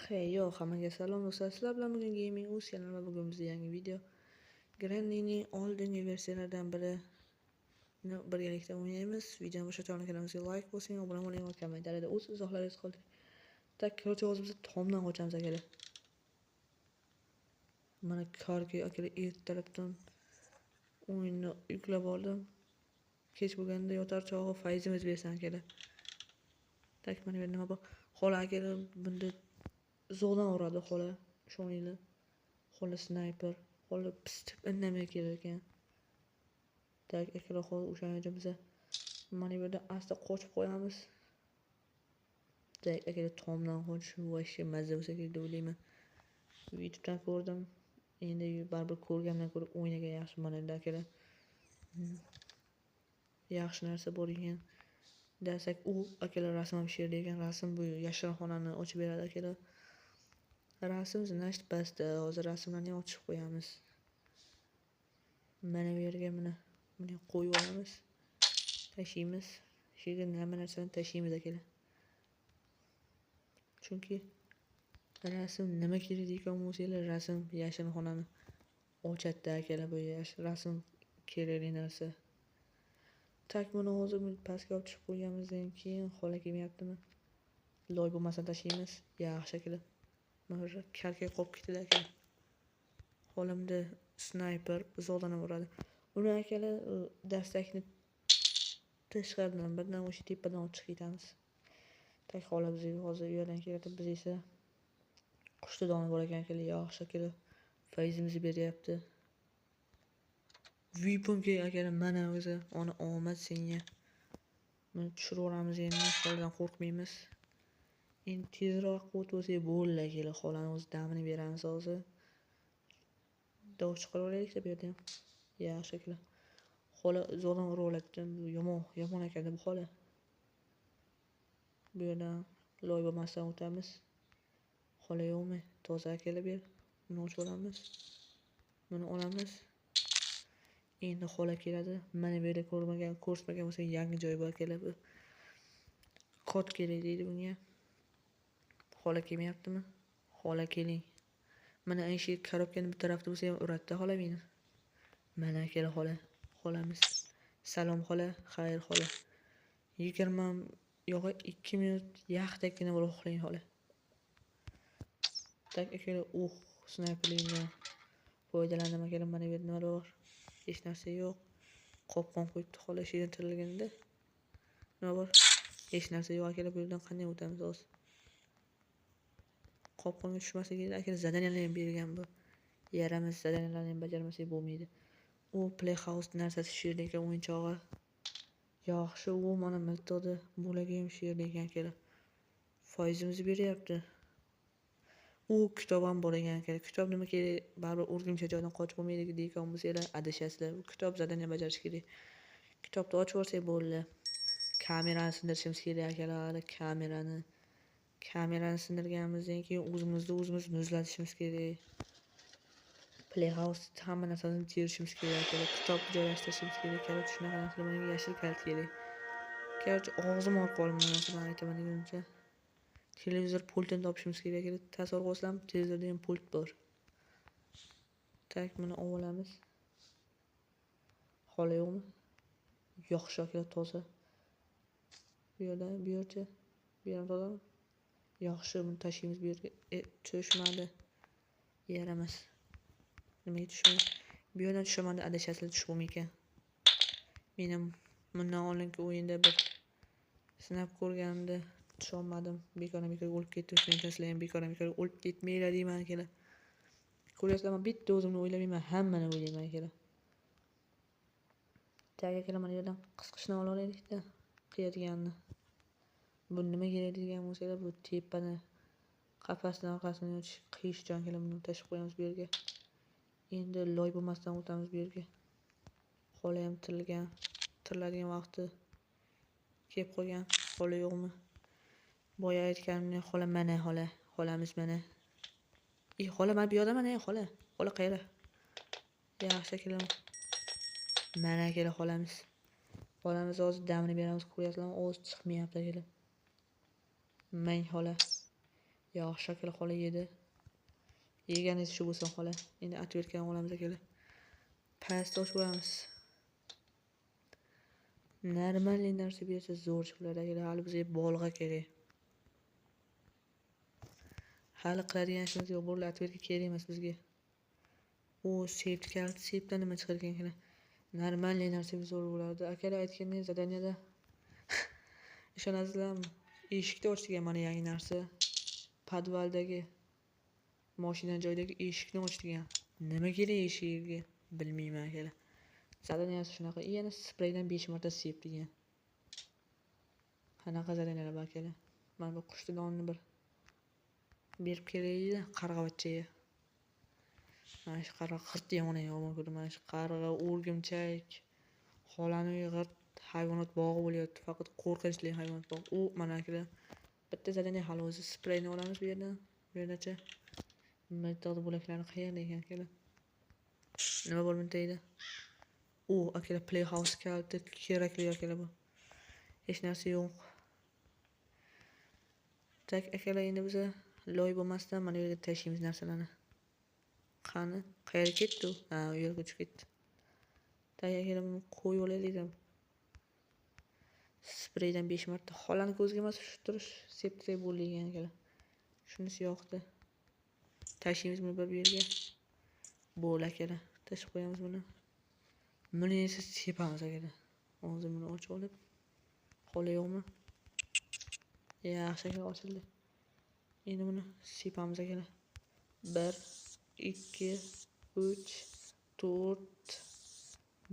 Hey yo, hammaga salom do'stlar. Sizlar bilan bugun Gaming Uz kanali va bugun bizda yangi video. Granny'ning oldingi versiyalaridan birini birgalikda o'ynaymiz. Videoni boshlashdan kanalımizga like bosing, obuna bo'ling va kommentariyada o'z izohlaringizni qoldiring. Tak, korchi hozir biz tomdan qochamiz akalar. Mana karga akalar ertalabdan o'yinni yuklab oldim. Kech bo'lganda yotar chog'i fayzimiz bersan akalar. Tak, mana bu nima bor? Xola akalar bunda zo'rdan uradi xola. Shoninglar. Xola sniper, xola pistib indamay kelar ekan. Tak, akalar hozir o'shanga biza mana bu yerda asta qochib qo'yamiz. Tak, akalar tomdan qochish voshga mazza bo'lsa kerak deb o'ylayman. YouTubedan ko'rdim. Endi baribir ko'rgandan ko'ra o'ynagan yaxshi mana endi akalar. Yaxshi narsa bor ekan. Desak, u akalar rasm she'r degan rasm bu yashirinxonani ochib beradi akalar. Rasm значит basta. Hozir rasmlarni ochib qo'yamiz. Mana bu yerga buni qo'yib olamiz. Tashiymiz. Shuga nima narsani tashiymiz akalar. Chunki rasm nima kerak deyotgan bo'lsanglar, rasm yashirinxonani ochadi akalar, bu rasm kerakli narsa. Tak, buni hozir pastga olib chiqib qo'yganimizdan keyin xola kelmayaptimi? Loy bo'lmasa tashiymiz. Yaxshi akalar. Mana karka qolib ketdi akalar. Xolamda sniper zo'rdan uradi. Uni akalar dastakni tashqaridan birdan o'sha tepadan olib chiqib ketamiz. Tak, xola bizga hozir u yerdan keladi, biz esa qushti-doni bor ekan akalar, yaxshi akalar. Fayzimizni beryapti. Weaponga akalar mana o'zi, ona omad senga. Buni tushiraveramiz endi, xoladan qo'rqmaymiz. Endi tezroq quvvat bo'lsa bo'ldi akalar, xolani o'zi damini beramiz hozir. Dov chiqaraveraylik deb berdim. Yaxshi akalar. Xola zo'rdan uraveradi. Yomon ekan bu xola. Bu yerdan loy bo'lmasdan o'tamiz. Xola yo'qmi? Toza akalar ber. Buni ochib olamiz. Buni olamiz. Endi xola keladi. Mana bu yerda ko'rsatmagan bo'lsa yangi joy bor akalar bu. Kod kerak deydi bunga. Xola kelmayaptimi? Xola keling. Mana shu korobkani bir tarafda bo'lsa ham uradi xola meni. Mana akalar xola. Xolamiz. Salom xola, xayr xola. 2 minut yaxdagina bo'lib uxlang xola. Tak, akalar, sniperlikdan foydalandim akalar. Mana bu yerda nima bor? Hech narsa yo'q. Qopqon qo'yibdi xola shirin tirilganda. Nima bor? Hech narsa yo'q akalar. Bu yerdan qanday o'tamiz hozir? Qopqonga tushmasligi akalar, zadaniyalar ham bergan bu. Yaramiz zadaniyalarni ham bajarmasak bo'lmaydi. U playhouse narsasi she'r ekan, o'yinchog'i. Yaxshi, u mana miltodi bo'lagi ham she'r ekan akalar. Foizimizni beryapti. U kitob ham bor ekan akalar. Kitob nima kerak? Baribir o'rgimcha joydan qochib bo'lmaydi deyotgan bo'lsanglar, adashasizlar. Bu kitob zadaniya bajarish kerak. Kitobni ochib olsak bo'ldi. Kamerani sindirishimiz kerak akalar, kamerani sindirganimizdan keyin o'zimiz muzlatishimiz kerak. Playhouse hamma narsani terishimiz kerak akalar. Kitob joylashtirishimiz kerak. Korоче, shunaqa narsalarga yashil kalt kerak. Korоче, og'zim og'rib qoldi bu narsani aytaman deguncha. Televizor pultini topishimiz kerak akalar. Tasavvur qilsam, televizorda ham pult bor. Tak, buni olamiz. Xola yo'qmi? Yaxshi akalar, toza. Bu yercha. Bu ham tozami? Yaxshi, buni tashiymiz bu yerga. Tushmadi. Yaramas. Nimaga tushmadi? Bu yerdan tushamadi, adashasizlar, tushib bo'lmaydi. Men ham bundan oldingi o'yinda bir sinab ko'rganimda tusha olmadim. Bekor o'lib ketdim. Shuning uchun sizlar ham bekor o'lib ketmanglar deyman akalar. Ko'ryapsizlarmi? Bitta o'zimni o'ylamayman, hammani o'ylayman akalar. Tak, akalar, mana yerdan qisqichni olaylik-da, qiyadiganni. Bu nima kerak degan bo'lsanglar, bu tepani qafasdan orqasini qiyish uchun akalar, buni tashib qo'yamiz bu yerga. Endi loy bo'lmasdan o'tamiz bu yerga. Xola ham tiriladigan vaqti kelib qolgan. Xola yo'qmi? Boya aytganimdek, xola mana xola. Xolamiz mana. Xola mana bu yerda mana xola. Xola qayerda? Yaxshi akalar. Mana akalar xolamiz. Xolamiz hozir damini beramiz, ko'ryapsizlarmi? O'zi chiqmayapti akalar. Mang xola. Yaxshi akala xola yedi. Yeganiz shu bo'lsin xola. Endi atvertkani olamiz akala. Pastda ochib qo'yamiz. Normalniy narsa bersa zo'r chiqadi akala. Hali bizga bolg'a kerak. Hali qiladigan ishimiz yo'q. Bo'ldi, atvertka kerak emas bizga. O, safety kaliti safe'dan nima chiqar ekan akala? Normalniy narsa zo'r bo'lardi. Akala aytgandek zadaniyada ishonasizlarmi? Eshikni ochdik mana yangi narsa. Podvaldagi mashina joydagi eshikni ochdik. Nima kerak eshikka? Bilmayman akala. Zadaniyasi shunaqa. Yana spreydan 5 marta sep degan. Qanaqa zadaniyalar bor akala? Mana bu qushni donini bir berib kelaydi qarg'avachchaga. Mana shu qarg'a qirt yomon yomon ko'rdim. Mana shu qarg'a, o'rgimchak, xolani g'irt hayvonot bog'i bo'lyapti. Faqat qo'rqinchli hayvonot bog'i. U mana akala. Bitta zadaniya hali o'zi spreyni olamiz bu yerdan. Bu yerdacha metal bo'laklarni qayerda ekan akala? Nima bo'lmadi deydi? U akala playhouse kaliti kerakli akala bu. Hech narsa yo'q. Tak akala endi biz loy bo'lmasdan mana bu yerga tashlaymiz narsalarni. Qani, qayerga ketdi u? Ha, u yerga tushib ketdi. Tak akala buni qo'yib olaylik. Spreydan 5 marta xolani ko'zga emas turish septirib bo'lgan akala. Shunisi yoqdi. Tashlaymiz buni bir yerga. Bo'l akala. Tashib qo'yamiz buni. Buni esa sepamiz akala. Hozir buni ochib olib xola yo'qmi? Yaxshi akala ochildi. Endi buni sepamiz akala. 1 2 3 4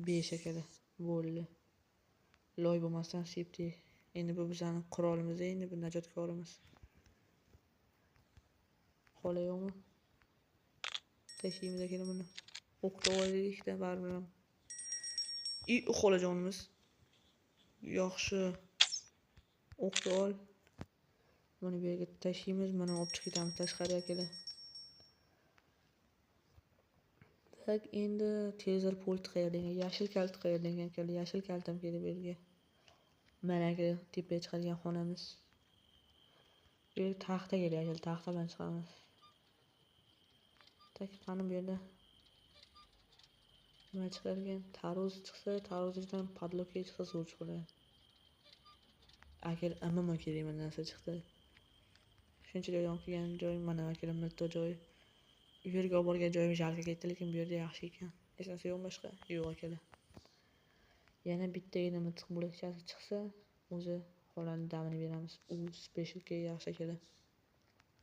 5 akala. Bo'ldi. Loy bo'lmasdan sepdik. Endi bu bizning qurolimiz, endi bu najotkorimiz. Xola yo'qmi? Tashlaymiz akala buni. O'qda olaylikda baribir. Xolajonimiz. Yaxshi. O'qda ol. Buni bu yerga tashlaymiz, buni olib chiqib ketamiz tashqariga akala. Tak endi televizor pulti qayerda ekan? Yashil kalit qayerda ekan akala? Yashil kalit ham kerak bu yerga. Mana akala tepaga chiqadigan xonamiz. Bu yerga taxta kerak akala, taxta bilan chiqamiz. Tak qani bu yerda nima chiqar ekan? Tarvuz chiqsa, tarvuzdan padlokga chiqsa zo'r chiqadi. Akala ammo kerak mana narsa chiqdi. Shuncha joydan kelgan joy mana akala milto joy. U yerga olib borgan joyim jalga ketdi, lekin bu yerda yaxshi ekan. Hech narsa yo'q boshqa? Yo'q akala. Yana bittagina miltiq bo'lakchasi chiqsa, o'zi xolani damini beramiz. U special ga yaxshi akala.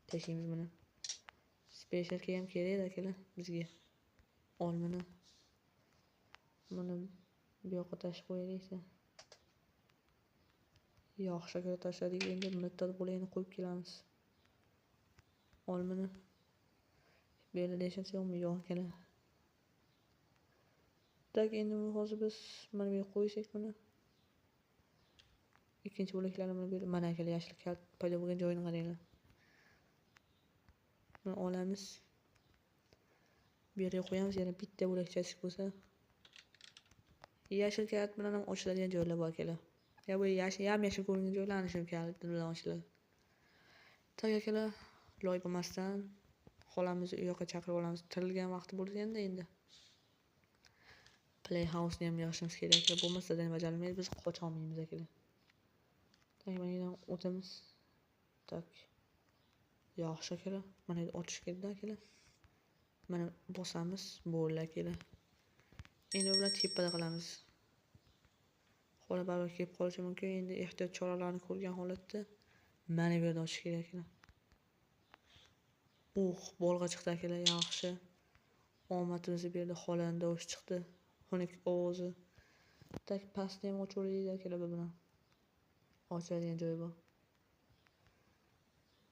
Tashlaymiz buni. Special ga ham kerak akala bizga. Ol buni. Buni bu yoqqa tashib qo'yaylik. Yaxshi akala tashladik. Endi miltiq bo'lagini qo'yib kelamiz. Ol buni. Bu yerda hech yo'qmi? Yo'q akala. Tak endi hozir biz mana bu yerga qo'ysak buni. Ikkinchi bo'laklarni mana bu yerda mana akala yashil kalt paydo bo'lgan joyini qaranglar. Buni olamiz. Bu yerga qo'yamiz, yana bitta bo'lakchasi bo'lsa. Yashil kalt bilan ham ochiladigan joylar bor akala. Ya bu yashil ko'ringan joylarni shu kalt bilan ochiladi. Tak akala loy bo'lmasdan xolamizni u yoqqa chaqirib olamiz. Tirilgan vaqti bo'lganda endi. Playhouse ni ham yaxshimiz kerak akala. Bo'lmasa da bajarilmaydi, biz qocha olmaymiz akala. Tak mana yerdan o'tamiz. Tak. Yaxshi akala. Mana endi ochish kerak akala. Mana bosamiz, bo'ldi akala. Endi bu bilan tepada qilamiz. Xola baribir kelib qolishi mumkin. Endi ehtiyot choralarini ko'rgan holatda mana bu yerda ochish kerak akala. Bolg'a chiqdi akala, yaxshi. Omadimiz bu yerda xolani tovushi chiqdi. Xunuk ovozi. Tak pastni ham ochib olaylik akala bu bilan. Ochadigan joyi bor.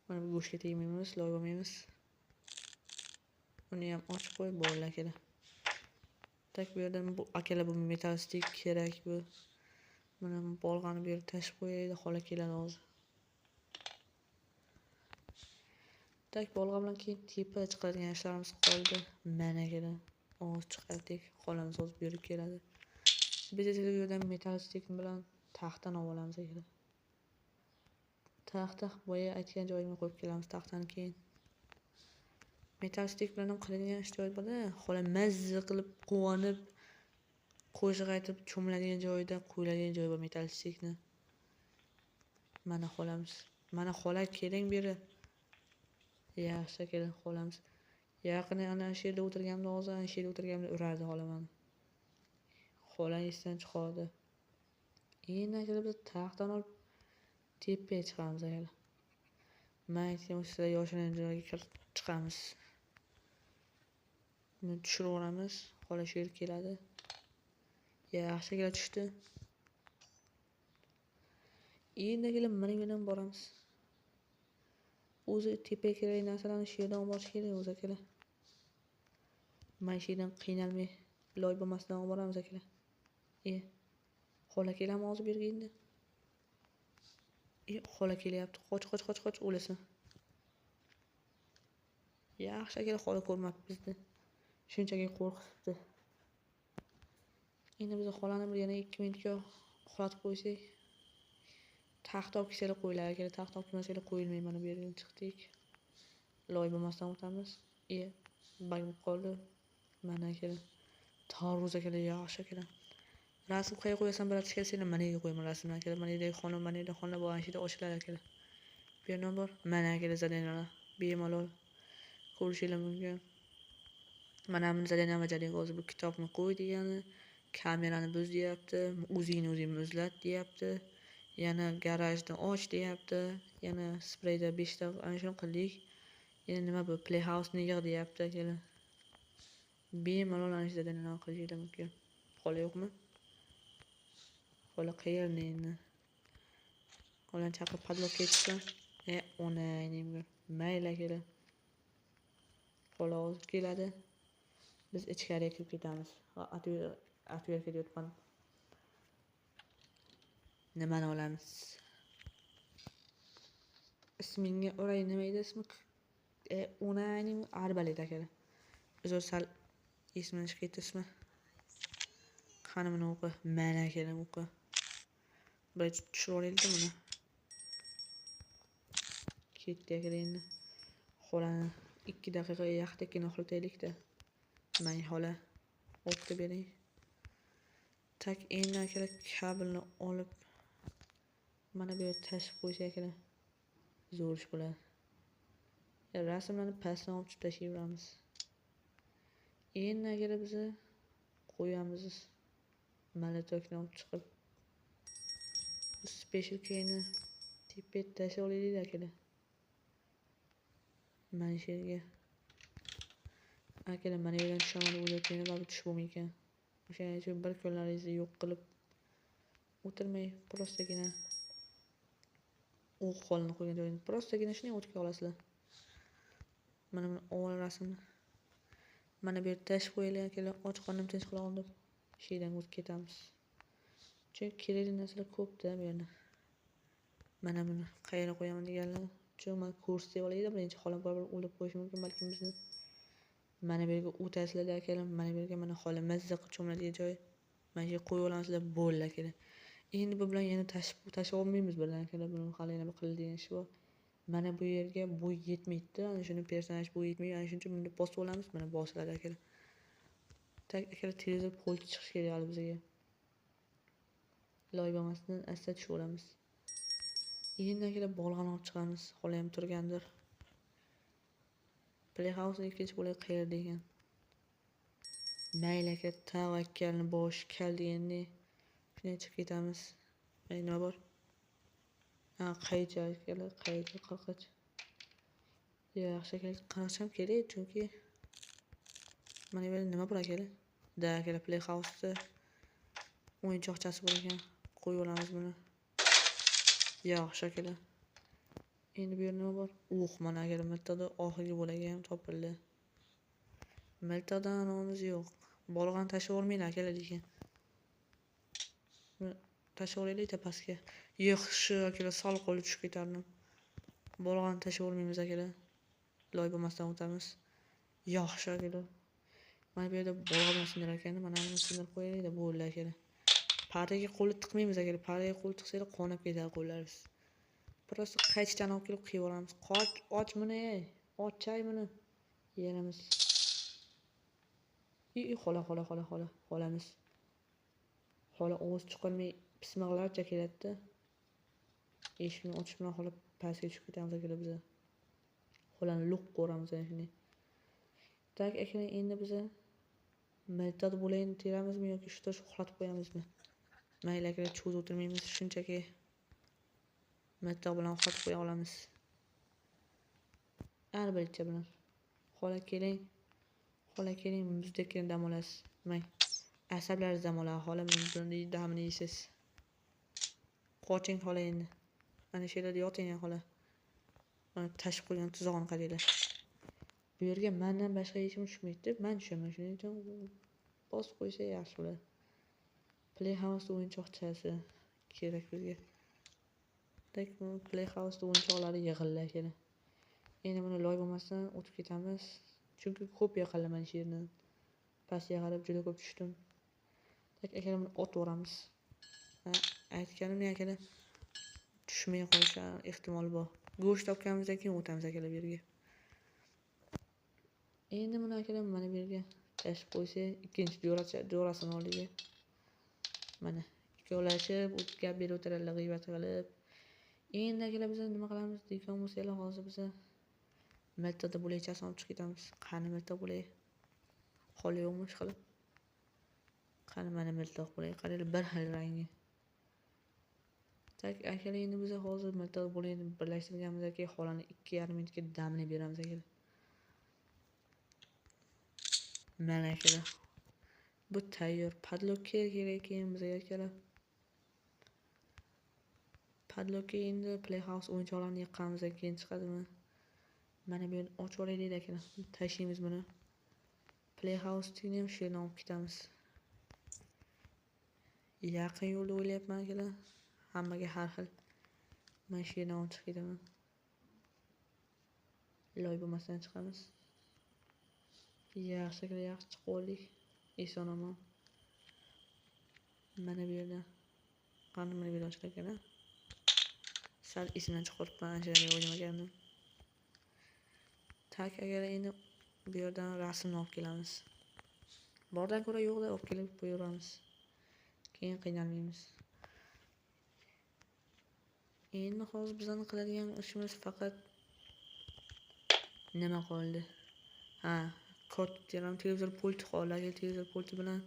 Mana bu go'shtga tegmaymiz, loy bo'lmaymiz. Uni ham ochib qo'yib bo'ldi akala. Tak bu yerdan bu akala bu metal stick kerak bu. Mana bolg'ani bu yerga tashib qo'yaylik, xola keladi hozir. Tak bolg'a bilan keyin tepa chiqadigan ishlarimiz qoldi. Mana akala. Hozir chiqardik. Xolamiz hozir bu yerga keladi. Biz esa bu yerdan metal stick bilan taxtani olib olamiz akala. taxta boya aytgan joyimga qo'yib kelamiz taxtani keyin. Metal stik bilan ham qiladigan ish joyi bor-da. Xola mazza qilib quvonib qo'shiq aytib cho'miladigan joyida qo'yiladigan joyi bor metal stikni. Mana xolamiz. Mana xola keling beri. Yaxshi keling xolamiz. Yaqini ana shu yerda o'tirganimda hozir ana shu yerda o'tirganimda urardi xola meni. Xola esdan chiqardi. Endi kelib biz taxtdan olib tepaga chiqamiz aka. Men aytgan sizlar yoshirin joyga chiqamiz. Buni tushiraveramiz. Xola shu yerga keladi. Yaxshi kelib tushdi. Endi kelib mana bu yerdan boramiz. O'zi tepaga kerak narsalarni shu yerdan olib borish kerak o'zi akalar. Mana shu yerdan qiynalmay loy bo'lmasdan olib boramiz akalar. Xola keladimi hozir bu yerga endi? Xola kelyapti. Qoch o'lasan. Yaxshi akalar xola ko'rmabdi bizni. Shunchaki qo'rqitibdi. Endi biz xolani bir yana 2 minutga uxlatib qo'ysak, taxt olib kelsalar qo'ylar akalar. Taxt olib kelmasalar qo'yilmaydi. Mana bu yerdan chiqdik. Loy bo'lmasdan o'tamiz. Bag'ib qoldi. Mana akalar. Tarvuz akalar yaxshi akalar. Rasm qayerga qo'yasan biratishga kelsa, mana yerga qo'yaman rasmni akalar. Mana yerda xona, mana yerda xona bor, ana shu yerda ochilar akalar. Bu yerdan bor. Mana akalar zadenalar. Bemalol ko'rishinglar mumkin. Mana buni zadena bajaring hozir bu kitobni qo'y degani, kamerani buz deyapti, o'zing muzlat deyapti. Yana garajni och deyapti. Yana spreyda 5 ta ana shuni qildik. Endi nima bu playhouse-ni yig' deyapti akalar. Bemalol ana shu zadenalarni qilishinglar mumkin. Xola yo'qmi? Xola qayerda endi? Xolani chaqirib padlok ketsa, onayning mayli akalar. Xola hozir keladi. Biz ichkariga kirib ketamiz. Atverga ketayotgan. Nimani olamiz? Ismingga o'ray nima edi ismi? Onayning arbalet akalar. Biz sal ismini chiqib ketdi ismi. Qani buni o'qi. Mana akalar o'qi. Bir tushirib olaylik buni. Ketdi akalar endi. Xolani 2 daqiqa yaxtakina uxlataylik-da. Mana xola o'qitib bering. Tak endi akalar kabelni olib mana bu yerga tashib qo'ysak akalar. Zo'r ish bo'ladi. Rasmlarni pastdan olib chiqib tashlayveramiz. Endi akalar biz qo'yamiz. Malatokni olib chiqib special keyni tepaga tashlab olaylik akalar. Mana shu yerga. Akalar mana bu yerdan tushaman deb o'ylayotganlar baribir tushib bo'lmaydi. O'shaning uchun bir kunlaringizni yo'q qilib o'tirmay, prostagina u holni qo'ygan joyini prostagina shunday o'tga olasizlar. Mana buni avval rasmni mana bu yerga tashib qo'yaylik akalar. Och qornim tinch qila oldim. Shu yerdan o'tib ketamiz. Chunki kerakli narsalar ko'p-da bu yerda. Mana buni qayerga qo'yaman deganlar. Chunki men ko'rsatib olayda birinchi xolam baribir o'lib qo'yishi mumkin balki bizni. Mana bu yerga o'tasizlar akalar. Mana bu yerga mana xola mazza qilib cho'miladigan joy. Mana shu yerga qo'yib olamizlar bo'ldi akalar. Endi bu bilan yana tashib olmaymiz birdan akalar. Buni hali yana bir qiladigan ish bor. Mana bu yerga bo'y yetmaydi. Ana shuni personaj bo'y yetmaydi. Ana shuning uchun buni bosib olamiz. Mana bosiladi akalar. Tak akalar televizor polchi chiqish kerak hali bizga. Loy bo'lmasdan asta tushib olamiz. Endi akalar bolg'ani olib chiqamiz. Xola ham turgandir. Playhouse-ni ikkinchi bo'lib qayerda ekan? Mayli aka, tavakkalni bosh kal deganda shunday chiqib ketamiz. Mana nima bor? Qaychi akalar, qaychi qirqich. Yaxshi akalar, qirqicham kerak chunki mana bu yerda nima bor akalar? Da akalar playhouse-da o'yinchoqchasi bor ekan. Qo'yib olamiz buni. Yaxshi akalar. Endi bu yerda nima bor? Mana akalar miltiqda oxirgi bo'lagiga ham topildi. Miltiqdan anamiz yo'q. Bolg'ani tashlab olmaylar akalar lekin. Tashlab olaylik tepasiga. Yo'q, shu akalar sol qo'li tushib ketardim. Bolg'ani tashlab olmaymiz akalar. Loy bo'lmasdan o'tamiz. Yaxshi akalar. Mana bu yerda bolg'a sindirar ekan, mana buni sindirib qo'yaylik-da bo'ldi akalar. Partaga qo'lni tiqmaymiz akalar. Partaga qo'l tiqsanglar qonab ketadi qo'llaringiz. Просто qaychidan olib kelib qiyvoramiz. Och buni, ochay buni. Yeramiz. Xolamiz. Xola o'z chiqolmay pismiqlarcha keladi-da. Eshikni ochish bilan xola pastga tushib ketamiz akalar biz. Xolani luq ko'ramiz shunday. Tak akalar endi biz miltad bo'layini teramizmi yoki shu tosh uxlatib qo'yamizmi? Mayli akalar, cho'z o'tirmaymiz, shunchaki miltad bilan uxlatib qo'ya olamiz. Har bircha bilan. Xola keling, muzdekdan dam olasiz. Mang. Asablaringiz dam oladi, xola bunday damini yeysiz. Qoching xola endi. Mana shu yerda yoting xola. Mana tashib qo'ygan tuzog'ini qaranglar. Bu yerga mendan boshqa hech kim tushmaydi deb men tushaman. Shuning uchun bosib qo'ysa yaxshi bo'ladi. Playhouse o'yinchoqchasi kerak bizga. Tak Playhouse o'yinchoqlari yig'illar kerak. Endi buni loy bo'lmasdan o'tib ketamiz. Chunki ko'p yaqinlaman shu yerdan. Pastga qarab juda ko'p tushdim. Tak akalar buni otvoramiz. Aytganim akalar, tushmay qolish ehtimoli bor. Go'sht topganimizdan keyin o'tamiz akalar bu yerga. Endi buni akalar mana bu yerga tashib qo'ysa, ikkinchi jo'rasini oldiga. Mana ikkovlashib gap berib o'tiradilar, g'iybat qilib. Endi akalar biz nima qilamiz? Deykan bo'lsanglar, hozir biz miltada bo'lakchasini olib chiqib ketamiz. Qani milta bo'lay? Xola yo'qmi ishqilib? Qani mana milta bo'lay, qaranglar bir xil rangi. Tak akalar endi biz hozir milta bo'layni birlashtirganimizdan keyin xolani 2,5 minutga damini beramiz akalar. Mana akalar. Bu tayyor. Padlock kerak ekan bizga akalar. Padlockga endi Playhouse o'yinchoqlarini yiqqanimizdan keyin chiqadimi? Mana bu yerni ochib olaylik akalar. Tashlaymiz buni. Playhouse'ni ham shu yerdan olib ketamiz. Yaqin yo'lda o'ylayapman akalar. Hammaga har xil. Men shu yerdan olib chiqib ketaman. Loy bo'lmasdan chiqamiz. Yaxshi akalar, yaxshi chiqib oldik. Eson-omon. Mana bu yerdan. Qani mana bu yerdan chiqar ekan. Sal esimdan chiqaribman, anchadan o'ylamagandim. Tak agar endi bu yerdan rasmni olib kelamiz. Bordan ko'ra yo'qda olib kelib qo'yaveramiz. Keyin qiynalmaymiz. Endi hozir bizning qiladigan ishimiz faqat nima qoldi? Kod deram, televizor pulti qoladi. Televizor pulti bilan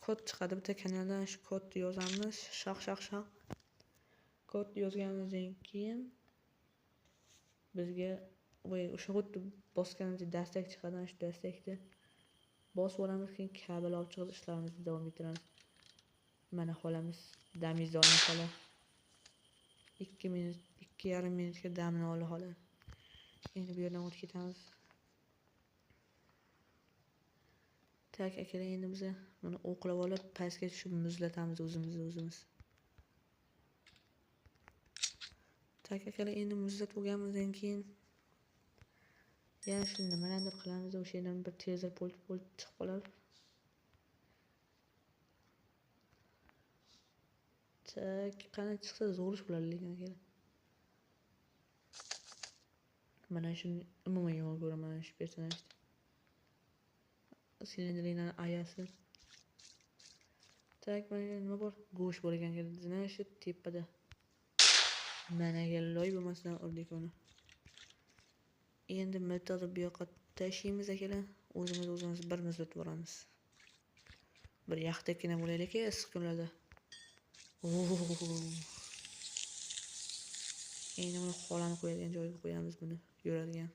kod chiqadi. Bitta kanaldan shu kodni yozamiz. Shaq. Kod yozganimizdan keyin bizga o'sha xuddi bosganimizda dastak chiqadi. Shu dastakni bosib olamiz, keyin kabel olib chiqib ishlarimizni davom ettiramiz. Mana xolamiz damizni olib xola. 2,5 minutga damni oldi xola. Endi bu yerdan o'tib ketamiz. Tak akalar, endi biz buni o'qlab olib pastga tushib muzlatamiz o'zimiz. Tak akalar, endi muzlatib olganimizdan keyin yana shu nimalardir qilamiz. O'sha yerdan bir televizor pult chiqib qoladi. Tak, qani chiqsa zo'r ish bo'ladi lekin akalar. Mana shuni umuman yomon ko'raman shu personajni. Silindrning ayasi. Tak, mana nima bor? Go'sht bor ekan akalar. Shu tepada. Mana loy bo'lmasdan urdik uni. Endi miltani bu yoqqa tashlaymiz akalar. O'zimiz bir muzlatib boramiz. Bir yaxtakkina bo'laylik issiq kunlarda. Endi buni xolani qo'yadigan joyga qo'yamiz buni. Yuradigan.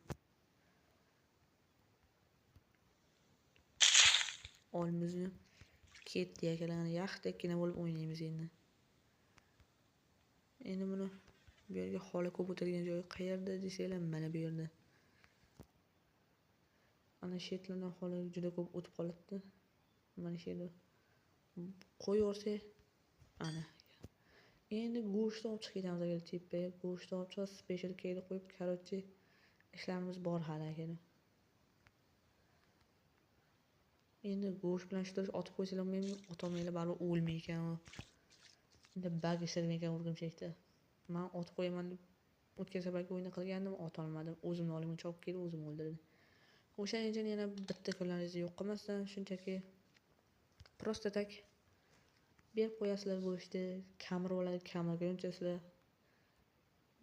Olmizni ketdi akalar. Yaxtakkina bo'lib o'ynaymiz endi. Endi buni bu yerga xola ko'p o'tirgan joyi qayerda desanglar, mana bu yerda. Ana shu yerlardan xola juda ko'p o'tib qoladi. Mana shu yerda qo'yaversa, ana. Endi go'shtni olib chiqib ketamiz agar tepaga. Go'shtni olib chiqib special keyda qo'yib, korotchi ishlarimiz bor hali akalar. Endi go'sht bilan shular otib qo'ysalar, men otolmaylar, baribir o'lmaydi ekan u. Endi bag ishlamay ekan urg'imchakda. Men otib qo'yaman deb o'tgan safargi o'yinda qilgandim, otolmadim. O'zimni olimga chopib kelib, o'zim o'ldirdim. O'shaning uchun yana bitta kunlaringizni yo'q qilmasdan, shunchaki prosta tak berib qo'yasizlar bo'lishdi, kamirib oladi, kamirguncha sizlar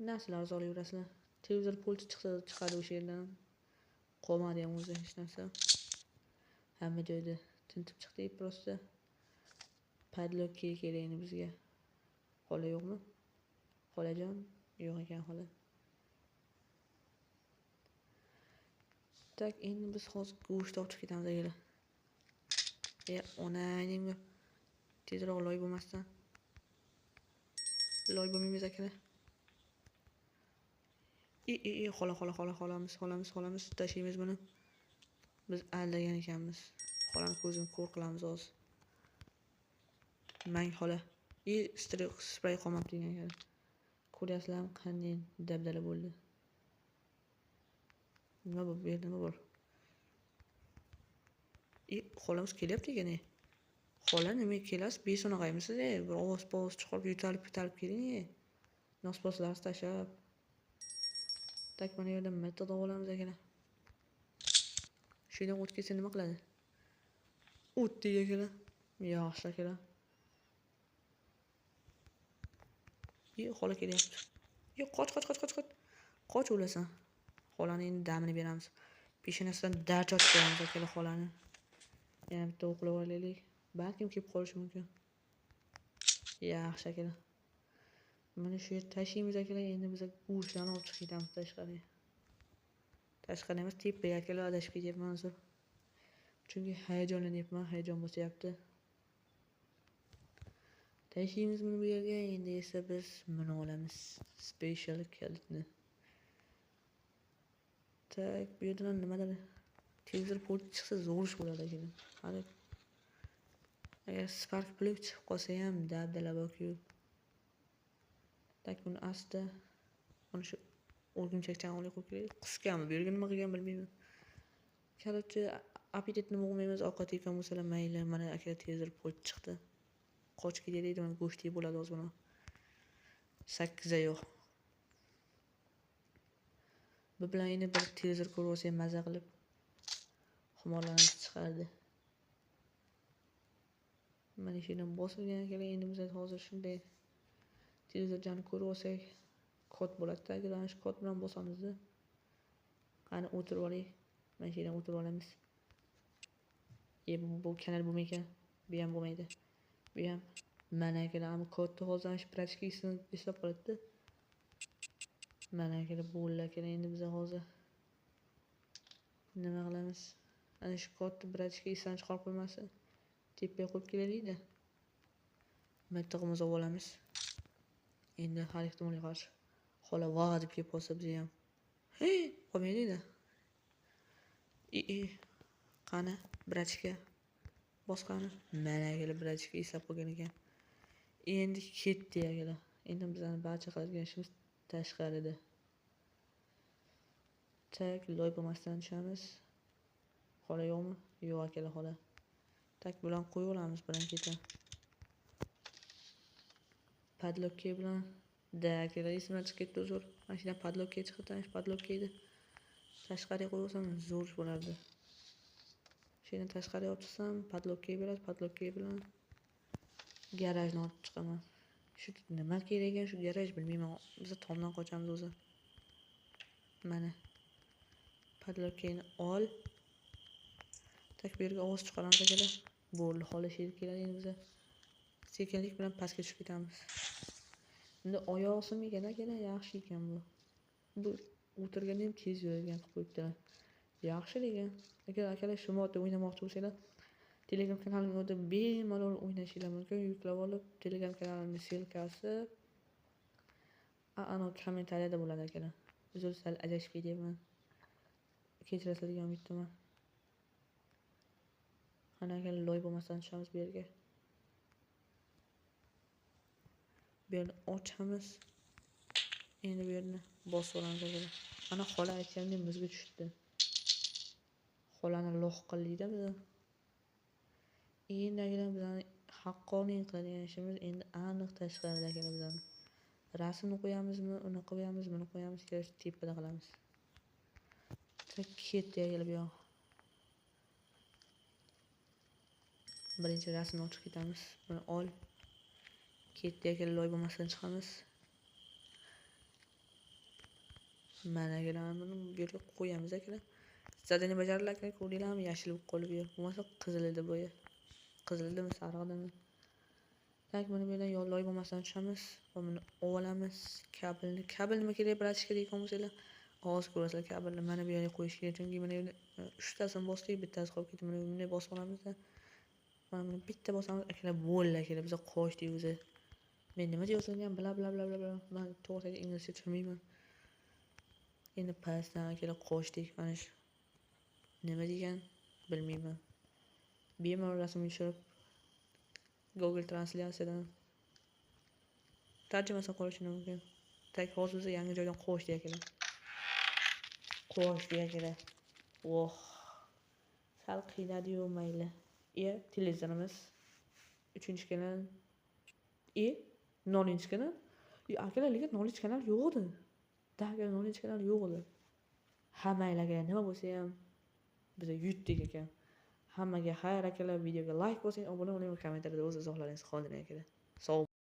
narsalar olyverasizlar. Televizor pulti chiqadi o'sha yerdan. Qolmadi ham o'zi hech narsa. Hamma joyda tintib chiqdik prosta. Padlock kerak endi bizga. Xola yo'qmi? Xolajon, yo'q ekan xola. Tak, endi biz hozir go'sht olib chiqib ketamiz akalar. Onangni tezroq loy bo'lmasdan. Loy bo'lmaymiz akalar. Xolamiz tashlaymiz buni. Biz aldagan ekanmiz. Xolani ko'zini ko'r qilamiz hozir. Mang xola. Spray qolmabdi degan ekan. Ko'ryapsizlarmi qanday dabdala bo'ldi? Nima bu yerda nima bor? Xolamiz kelyapti ekan. Xola nima kelasiz? Besonog'aymisiz? Bir ovoz chiqarib yutalib keling. Nosposlarni tashlab. Tak mana yerda metoda olamiz akalar. Shu yerdan o't kelsa nima qiladi? O't deydi akalar. Yaxshi akalar. Xola kelyapti. Qoch. Qoch o'lasan. Xolani endi damini beramiz. Peshonasidan darchot beramiz akalar xolani. Yana bitta o'qlab olaylik. Balkim kelib qolishi mumkin. Yaxshi akalar. Mana shu yer tashlaymiz akalar. Endi biz go'shtlarni olib chiqib ketamiz tashqariga. Tashqari emas, tepaga akalar adashib ketyapman hozir. Chunki hayajonlanyapman, hayajon bosyapti. Tashlaymiz buni bu yerga. Endi esa biz buni olamiz. Special kalitni. Tak, bu yerdan nimadir televizor pulti chiqsa zo'r ish bo'ladi ekan. Hali agar Spark Plug chiqib qolsa ham dabdala bor-ku. Tak, buni asta mana shu o'rgimchakdan olib qo'yib kerak. Qisganmi, bu yerga nima qilgan bilmayman. Короче, apetitni bo'lmaymiz, ovqat yegan bo'lsalar mayli. Mana aka televizor pulti chiqdi. Qochib ketaylik, mana go'sht yeb bo'ladi hozir buni. 8 yo'q. Bu bilan endi bir televizor ko'rib olsa ham maza qilib xumorlarni chiqardi. Mana shu yerdan bosilgan ekan. Endi biz hozir shunday televizorni ko'rib olsak, kod bo'ladi-da. Agar shu kod bilan bosamizda, qani o'tirib olaylik. Mana shu yerdan o'tirib olamiz. Bu kanal bo'lmaydi. Bu ham bo'lmaydi. Bu ham mana akalar, ammo kodni hozir shu prachkasini eslab qoladi-da. Mana akalar bo'ldi akalar. Endi biz hozir nima qilamiz? Ana shu kodni prachka esdan chiqarib qo'ymasin. Tepaga qo'yib kelaylik-da. Metog'imizni olamiz. Endi har ehtimolga qarshi xola vag'a deb kelib qolsa biz ham. Qolmaydi-da. Qani brachka bosqani. Mana akalar brachka eslab qolgan ekan. Endi ketdi akalar. Endi bizning barcha qiladigan ishimiz tashqarida. Tak, loy bo'lmasdan tushamiz. Xola yo'qmi? Yo'q akalar xola. Tak, bilan qo'yib olamiz bilan ketin. Padlock bilan akalar esimdan chiqib ketdi zo'r. Mana shunday padlock chiqdi, padlock edi. Tashqariga qo'yib olsam zo'r bo'lardi. Shuni tashqariga olib chiqsam, padlock beradi, padlock bilan garajni olib chiqaman. Shu nima kerak ekan shu garaj bilmayman. Biz tomdan qochamiz o'zi. Mana padlockni ol. Tak, bu yerga ovoz chiqaramiz akalar. Bo'ldi, xola sher keladi endi biz. Sekinlik bilan pastga tushib ketamiz. Endi oyoq osimi ekan akalar, yaxshi ekan bu. Bu o'tirganda ham tez yuradigan qilib qo'yibdilar. Yaxshi degan. Agar akalar shu modda o'ynamoqchi bo'lsanglar, Telegram kanalimda bemalol o'ynashinglar mumkin. Yuklab olib, Telegram kanalimning silkasi ana kommentariyada bo'ladi akalar. O'zim sal adashib ketyapman. Kechirasiz degan umiddaman. Ana akalar loy bo'lmasdan tushamiz bu yerga. Bu yerni ochamiz. Endi bu yerni bosib olamiz akalar. Ana xola aytganimdek muzga tushdi. Xolani loq qildikda biz. Endi akalar bizning haqqoniy qiladigan ishimiz endi aniq tashqarida akalar bizning. Rasmni qo'yamizmi, uni qo'yamiz, buni qo'yamiz, kerak tepada qilamiz. Ketdi kelib yo'q. Birinchi rasmni ochib ketamiz. Buni ol. Ketdi kelib loy bo'lmasdan chiqamiz. Mana kelar buni bu yerga qo'yamiz akalar. Zadani bajarildi aka, ko'rdinglarmi? Yashil bo'lib qolib yo'q. Bo'lmasa qizil edi bo'yi. Qizil edimi, sariq edimi? Tak buni bu yerdan loy bo'lmasdan tushamiz. Va buni olamiz. Kabel nima kerak bilasiz kerak ekan bo'lsanglar. Hozir ko'rasizlar kabelni mana bu yerga qo'yish kerak. Chunki mana 3tasini bosdik, bittasi qolib ketdi. Mana bunday bosib olamiz-da. Mana buni bitta bosamiz, akalar bo'ldi akalar. Biz qo'shdik o'zi. Men nima deyapsizlar bla. Men to'g'ri inglizcha tushunmayman. Endi pastdan akalar qo'shdik. Mana shu nima degan bilmayman. Bemalol rasmni tushirib Google translyatsiyadan tarjimasini qilish mumkin. Tak hozir biz yangi joydan qo'shdik akalar. Qo'shdik akalar. Oh. Sal qiynadi-yu mayli. Televizorimiz 3-kanal. 0-kanal. Akalar lekin 0-kanal yo'q edi. Daga 0-kanal yo'q edi. Hammanglarga nima bo'lsa ham biz yutdik ekan. Hammaga xayr akalar, videoga like bosing, obuna bo'ling va kommentariyada o'z izohlaringizni qoldiring akalar. Sog'